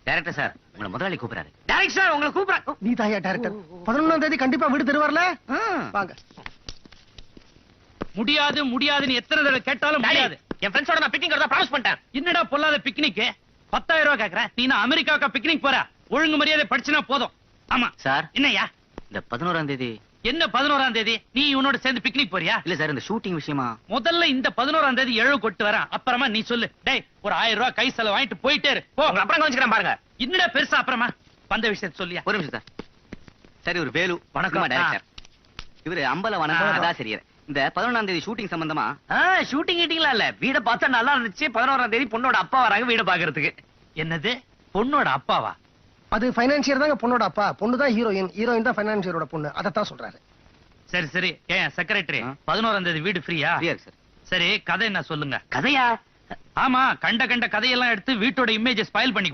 Director sir உங்களை முதலாளி கூப்பிடுறாரு. டைரக்டர் சார் உங்களை கூப்பிடுறாரு. நீ தாயா டைரக்டர். 11ஆம் தேதி கண்டிப்பா வீடு தருவார்ல? வாங்க. முடியாது முடியாதுன்னு எத்தனை தடவை கேட்டாலும் முடியாது. என் ஃப்ரெண்ட்ஸோட நான் பிக்னிக் வரதா ப்ராமிஸ் பண்ணிட்டேன். என்னடா பொல்லாத பிக்னிக்? 10,000 ரூபாய் கேக்குறேன். நீ நான் அமெரிக்காவுக்கு பிக்னிக் போற? ஒழுங்கு மரியாதை படிச்சுனா போதும். ஆமா சார். என்னய்யா? இந்த 11ஆம் தேதி. என்ன 11ஆம் தேதி? நீ இவனோட சேர்ந்து பிக்னிக் போறியா? இல்ல சார், இந்த ஷூட்டிங் விஷயமா. முதல்ல இந்த 11ஆம் தேதி எழவு கொட்டு வரேன். அப்புறமா நீ சொல்லு. டேய் ஒரு 1000 ரூபாய் கை செலவு வாங்கிட்டு போயிட்டே இரு. போ. அப்புறம் கவனிச்சுக்கிறேன் பாருங்க. என்னடா பெருசா அப்புறமா வந்த விஷயத்தை சொல்லியா? ஒரு நிமிஷம் சார். சரி, ஒரு வேலு. வணக்கம் டைரக்டர். இவரு அம்பல வணக்கம் அதான் சரியர். இந்த 11ஆம் தேதி ஷூட்டிங் சம்பந்தமா. ஷூட்டிங் கிட்டிங்களா இல்ல, வீட பார்த்தா நல்லா இருந்துச்சு. 11ஆம் தேதி பொண்ணோட அப்பா வராங்க வீட பாக்குறதுக்கு. என்னது பொண்ணோட அப்பாவா? அது ஃபைனான்சியர் தாங்க பொண்ணோட அப்பா. பொண்ணு தான் ஹீரோயின், ஹீரோயின் தான் ஃபைனான்சியரோட பொண்ணு. அதத்தான் சொல்றாரு. சரி சரி. ஏன் செக்ரட்டரி 11ஆம் தேதி வீடு ஃப்ரீயா? சார். சரி கதை என்ன சொல்லுங்க. கதையா? ஆமா, கண்ட கதையெல்லாம் எடுத்து வீட்டோட இமேஜ் ஸ்பாயில் பண்ணி